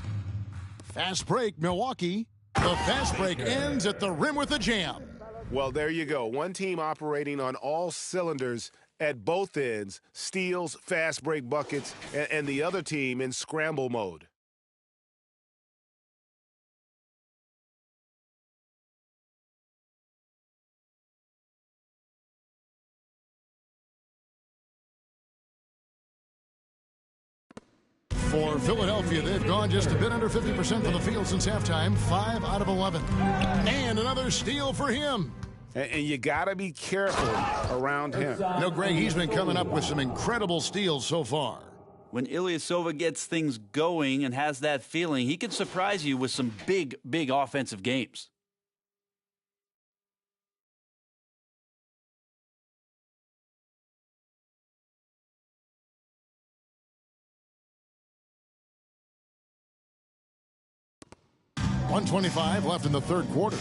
Fast break, Milwaukee. The fast break ends at the rim with a jam. Well, there you go. One team operating on all cylinders at both ends. Steals, fast break buckets, and the other team in scramble mode. For Philadelphia, they've gone just a bit under 50% from the field since halftime, 5 out of 11. And another steal for him. And you got to be careful around him. You know, Greg, he's been coming up with some incredible steals so far. When Ilyasova gets things going and has that feeling, he can surprise you with some big, big offensive games. .125 left in the third quarter.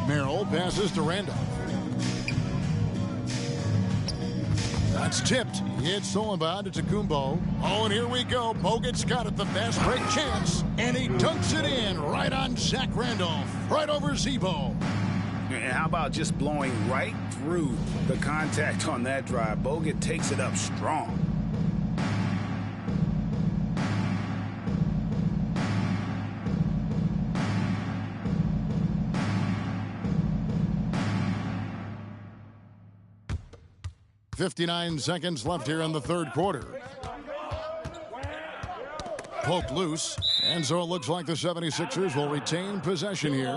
Merrill passes to Randolph. It's tipped. It's stolen by Antetokounmpo. Oh, and here we go. Bogut's got it, the fast break chance. And he dunks it in right on Zach Randolph. Right over Zebo. And how about just blowing right through the contact on that drive? Bogut takes it up strong. .59 seconds left here in the third quarter. Poked loose, and so it looks like the 76ers will retain possession here.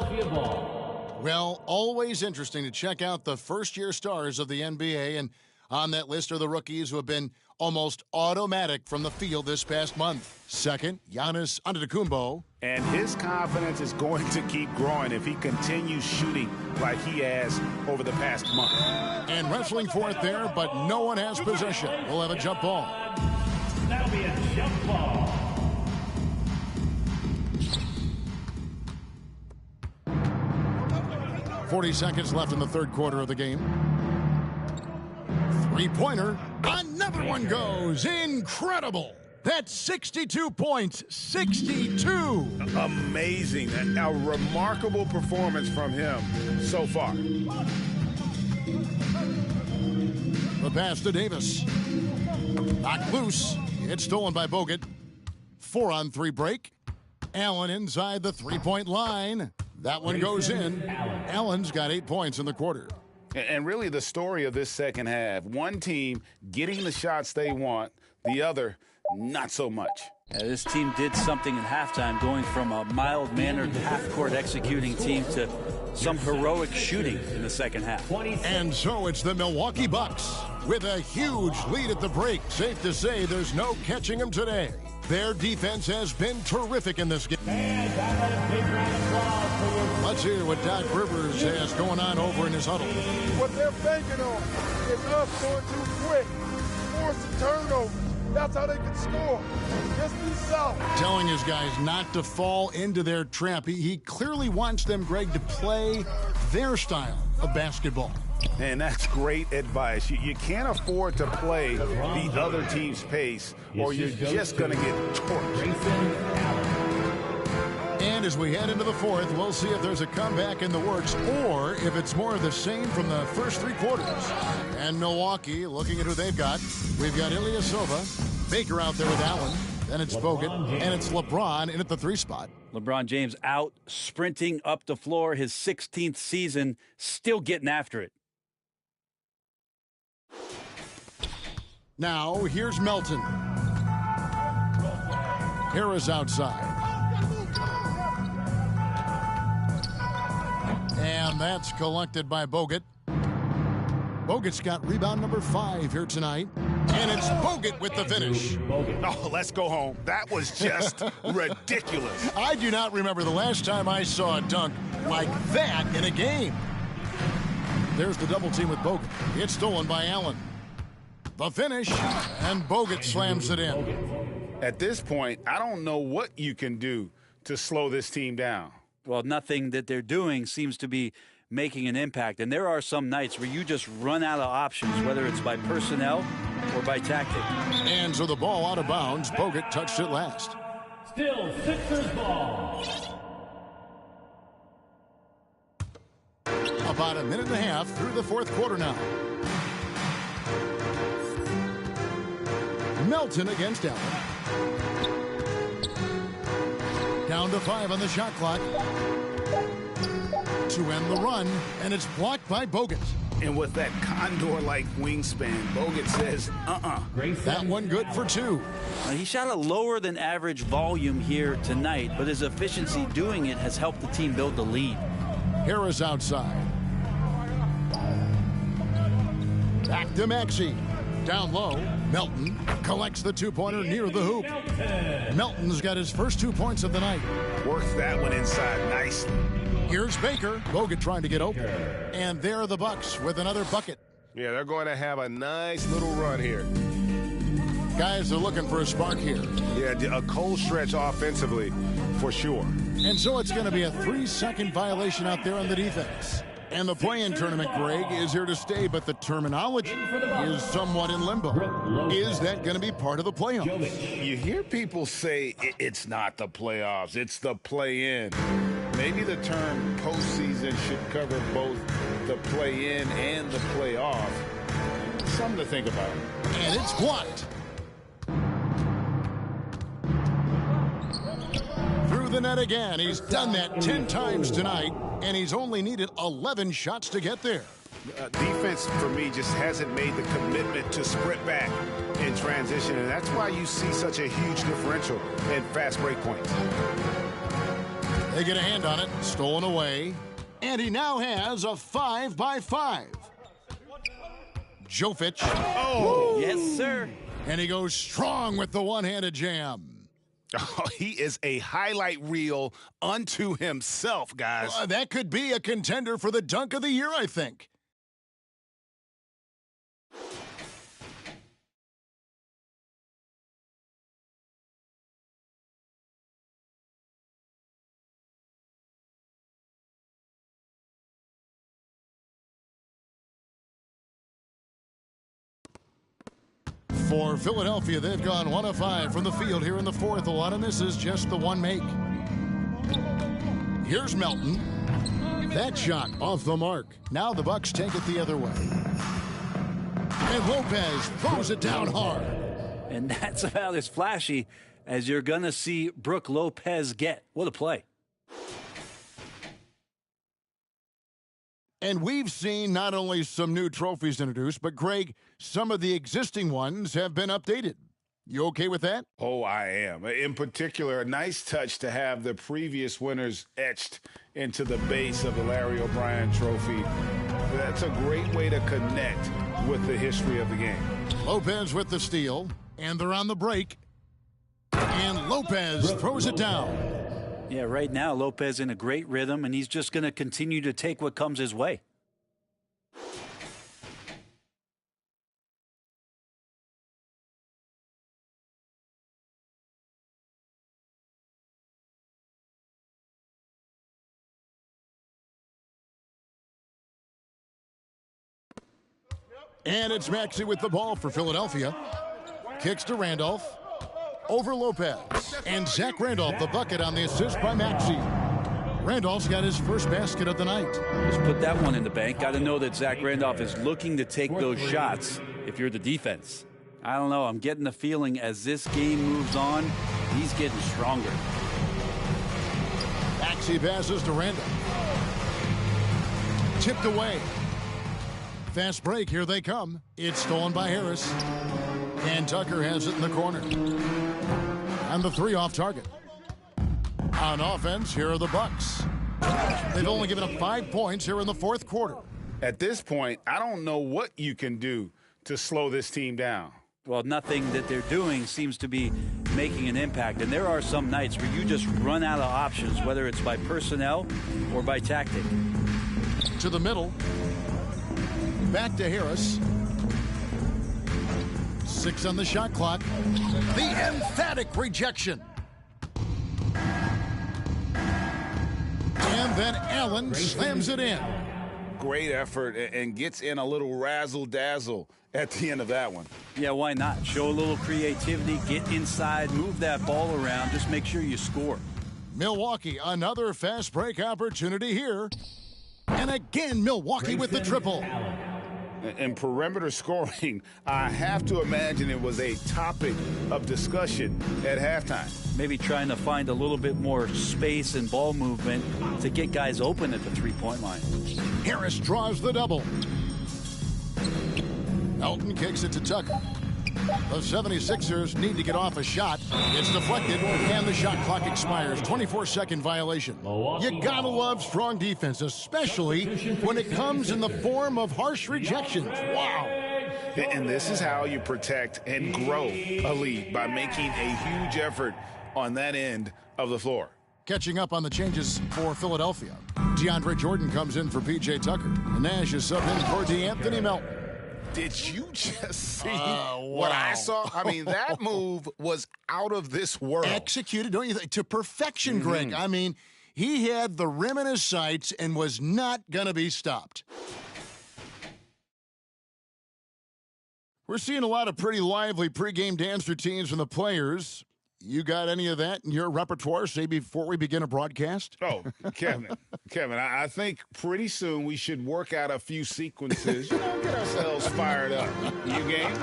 Well, always interesting to check out the first-year stars of the NBA, and on that list are the rookies who have been almost automatic from the field this past month. Second, Giannis Antetokounmpo. And his confidence is going to keep growing if he continues shooting like he has over the past month. And wrestling for it there, but no one has possession. We'll have a jump ball. That'll be a jump ball. .40 seconds left in the third quarter of the game. Three-pointer. Another one goes. Incredible. That's 62 points. 62. Amazing. A remarkable performance from him so far. The pass to Davis. Knocked loose. It's stolen by Bogut. 4-on-3 break. Allen inside the three-point line. That one goes in. Allen's got 8 points in the quarter. And really the story of this second half, one team getting the shots they want, the other not so much. This team did something in halftime, going from a mild-mannered half-court executing team to some heroic shooting in the second half. And so it's the Milwaukee Bucks with a huge lead at the break. Safe to say there's no catching them today. Their defense has been terrific in this game. Let's hear what Doc Rivers has going on over in his huddle. What they're banking on is us going too quick, forcing turnovers. That's how they can score. Just be soft. Telling his guys not to fall into their trap. He clearly wants them, Greg, to play their style of basketball. And that's great advice. You can't afford to play the other team's pace, or you're just going to get torched. And as we head into the fourth, we'll see if there's a comeback in the works or if it's more of the same from the first three quarters. And Milwaukee, looking at who they've got, we've got Ilyasova, Baker out there with Allen, then it's Bogut, and it's LeBron in at the 3 spot. LeBron James out sprinting up the floor, his 16th season, still getting after it. Now, here's Melton. Harris outside. And that's collected by Bogut. Bogut's got rebound number 5 here tonight. And it's Bogut with the finish. Oh, let's go home. That was just ridiculous. I do not remember the last time I saw a dunk like that in a game. There's the double team with Bogut. It's stolen by Allen. The finish, and Bogut slams it in. At this point, I don't know what you can do to slow this team down. Well, nothing that they're doing seems to be making an impact. And there are some nights where you just run out of options, whether it's by personnel or by tactic. And so the ball out of bounds. Bogut touched it last. Still Sixers ball. About a minute and a half through the fourth quarter now. Melton against Allen. Down to 5 on the shot clock. To end the run, and it's blocked by Bogut. And with that condor-like wingspan, Bogut says, That one good for 2. He shot a lower than average volume here tonight, but his efficiency doing it has helped the team build the lead. Harris outside. Back to Maxey. Down low, Melton collects the 2-pointer near the hoop. Melton's got his first 2 points of the night. Works that one inside nicely. Here's Baker. Bogut trying to get open. And there are the Bucks with another bucket. Yeah, they're going to have a nice little run here. Guys are looking for a spark here. Yeah, a cold stretch offensively for sure. And so it's going to be a 3-second violation out there on the defense. And the play-in tournament, Greg, is here to stay, but the terminology is somewhat in limbo. Is that going to be part of the playoffs? You hear people say it's not the playoffs, it's the play-in. Maybe the term postseason should cover both the play-in and the playoff. Something to think about. And it's blocked. Through the net again. He's done that 10 times tonight, and he's only needed 11 shots to get there. Defense, for me, just hasn't made the commitment to sprint back in transition, and that's why you see such a huge differential in fast break points. They get a hand on it, stolen away, and he now has a 5-by-5. Jovic. Oh, yes, sir. And he goes strong with the one-handed jam. Oh, he is a highlight reel unto himself, guys. That could be a contender for the dunk of the year, I think. For Philadelphia, they've gone 1 of 5 from the field here in the fourth. A lot of misses, just the one make. Here's Melton. That shot off the mark. Now the Bucks take it the other way. And Lopez throws it down hard. And that's about as flashy as you're going to see Brook Lopez get. What a play. And we've seen not only some new trophies introduced, but, Greg, some of the existing ones have been updated. You okay with that? Oh, I am. In particular, a nice touch to have the previous winners etched into the base of the Larry O'Brien Trophy. That's a great way to connect with the history of the game. Lopez with the steal, and they're on the break. And Lopez throws it down. Yeah, right now, Lopez in a great rhythm, and he's just going to continue to take what comes his way. And it's Maxey with the ball for Philadelphia. Kicks to Randolph. Over Lopez. And Zach Randolph, the bucket on the assist by Maxey. Randolph's got his first basket of the night. Just put that one in the bank. Got to know that Zach Randolph is looking to take those shots if you're the defense. I don't know. I'm getting the feeling as this game moves on, he's getting stronger. Maxey passes to Randolph. Tipped away. Fast break. Here they come. It's stolen by Harris. And Tucker has it in the corner. And the three off target. On offense, here are the Bucks. They've only given up 5 points here in the fourth quarter. At this point, I don't know what you can do to slow this team down. Well, nothing that they're doing seems to be making an impact. And there are some nights where you just run out of options, whether it's by personnel or by tactic. To the middle. Back to Harris. 6 on the shot clock. The emphatic rejection. And then Allen slams it in. Great effort and gets in a little razzle-dazzle at the end of that one. Yeah, why not? Show a little creativity, get inside, move that ball around, just make sure you score. Milwaukee, another fast break opportunity here. And again, Milwaukee with the triple. In perimeter scoring, I have to imagine it was a topic of discussion at halftime. Maybe trying to find a little bit more space and ball movement to get guys open at the three-point line. Harris draws the double. Elton kicks it to Tucker. The 76ers need to get off a shot. It's deflected, and the shot clock expires. 24-second violation. You gotta love strong defense, especially when it comes in the form of harsh rejections. Wow. And this is how you protect and grow a lead, by making a huge effort on that end of the floor. Catching up on the changes for Philadelphia. DeAndre Jordan comes in for P.J. Tucker. And Nash is subbed in for DeAnthony Melton. Did you just see what I saw? I mean, that move was out of this world. Executed, don't you think, to perfection, Greg. I mean, He had the rim in his sights and was not going to be stopped. We're seeing a lot of pretty lively pregame dance routines from the players. You got any of that in your repertoire, say, before we begin a broadcast? Oh, Kevin, I think pretty soon we should work out a few sequences, get ourselves fired up. You game?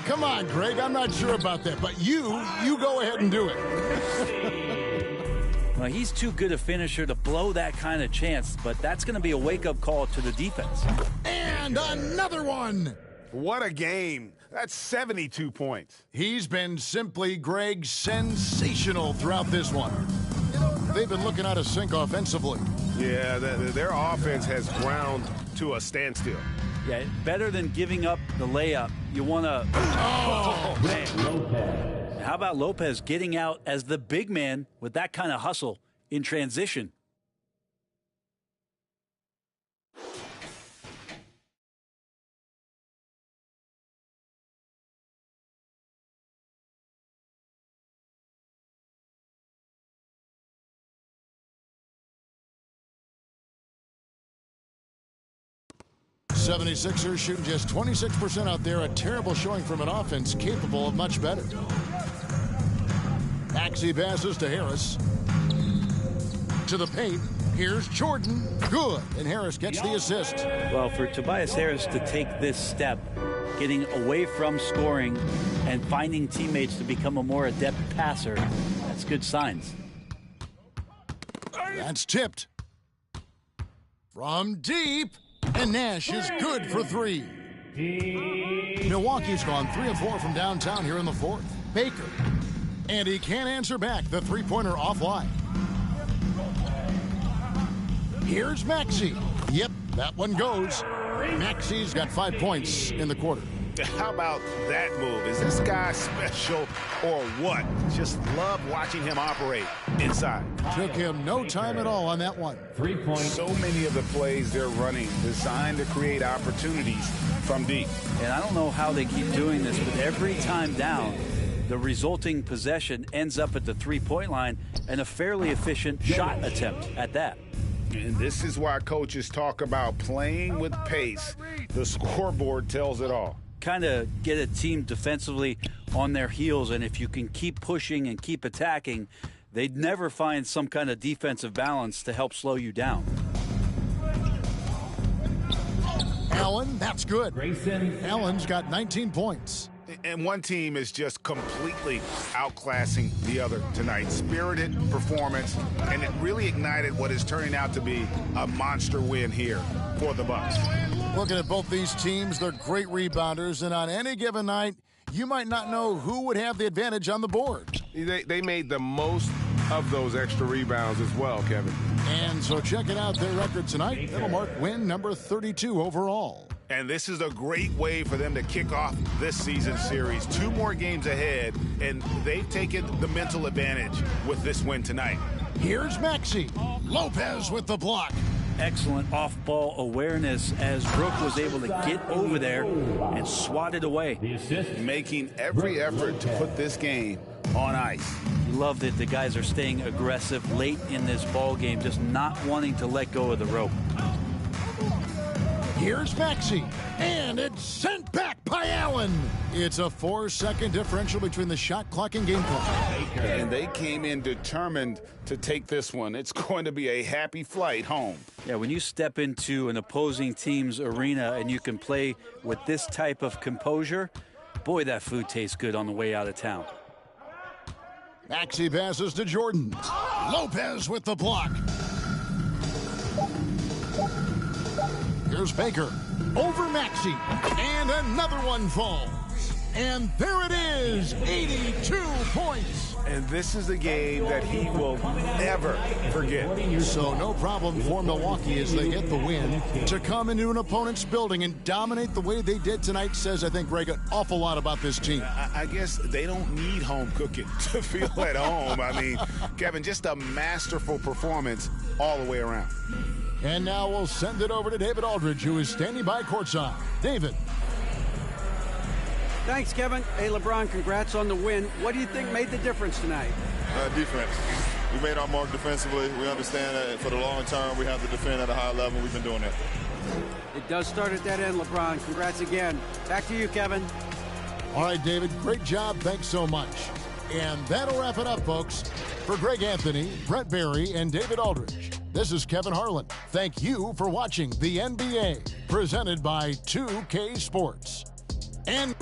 Come on, Greg, I'm not sure about that, but you go ahead and do it. Well, he's too good a finisher to blow that kind of chance, but that's going to be a wake-up call to the defense. And another one. What a game. That's 72 points. He's been simply, Greg, sensational throughout this one. They've been looking out of sync offensively. Yeah, their offense has ground to a standstill. Yeah, better than giving up the layup. You want to... Oh, man. How about Lopez getting out as the big man with that kind of hustle in transition? '76ers shooting just 26% out there. A terrible showing from an offense capable of much better. Maxey passes to Harris. To the paint. Here's Jordan. Good. And Harris gets the assist. Well, for Tobias Harris to take this step, getting away from scoring and finding teammates to become a more adept passer, that's good signs. That's tipped. From deep. And Nash is good for three. Milwaukee's gone 3 of 4 from downtown here in the fourth. Baker. And he can't answer back. The three-pointer offline. Here's Maxey. Yep, that one goes. Maxey's got 5 points in the quarter. How about that move? Is this guy special or what? Just love watching him operate inside. Took him no time at all on that one. 3 points. So many of the plays they're running designed to create opportunities from deep. And I don't know how they keep doing this, but every time down, the resulting possession ends up at the three-point line and a fairly efficient shot attempt at that. And this is why coaches talk about playing with pace. The scoreboard tells it all. Kind of get a team defensively on their heels, and if you can keep pushing and keep attacking, they'd never find some kind of defensive balance to help slow you down. Allen, that's good. Allen's got 19 points. And one team is just completely outclassing the other tonight. Spirited performance, and it really ignited what is turning out to be a monster win here for the Bucks. Looking at both these teams, they're great rebounders, and on any given night, you might not know who would have the advantage on the board. They made the most of those extra rebounds as well, Kevin. And so checking out their record tonight, it'll mark win number 32 overall. And this is a great way for them to kick off this season series. 2 more games ahead, and they've taken the mental advantage with this win tonight. Here's Maxey. Lopez with the block. Excellent off-ball awareness as Brook was able to get over there and swat it away. Making every effort to put this game on ice. Love that the guys are staying aggressive late in this ball game, just not wanting to let go of the rope. Here's Maxey, and it's sent back by Allen. It's a 4-second differential between the shot clock and game clock. And they came in determined to take this one. It's going to be a happy flight home. Yeah, when you step into an opposing team's arena and you can play with this type of composure, boy, that food tastes good on the way out of town. Maxey passes to Jordan. Lopez with the block. Here's Baker. Over Maxey. And another one falls. And there it is. 82 points. And this is a game that he will never forget. So no problem for Milwaukee as they get the win. To come into an opponent's building and dominate the way they did tonight says, I think, Greg, an awful lot about this team. I guess they don't need home cooking to feel at home. I mean, Kevin, just a masterful performance all the way around. And now we'll send it over to David Aldridge, who is standing by courtside. David. Thanks, Kevin. Hey, LeBron, congrats on the win. What do you think made the difference tonight? Defense. We made our mark defensively. We understand that for the long term, we have to defend at a high level. We've been doing that. It does start at that end, LeBron. Congrats again. Back to you, Kevin. All right, David, great job. Thanks so much. And that'll wrap it up, folks. For Greg Anthony, Brett Barry, and David Aldridge, this is Kevin Harlan. Thank you for watching the NBA, presented by 2K Sports. And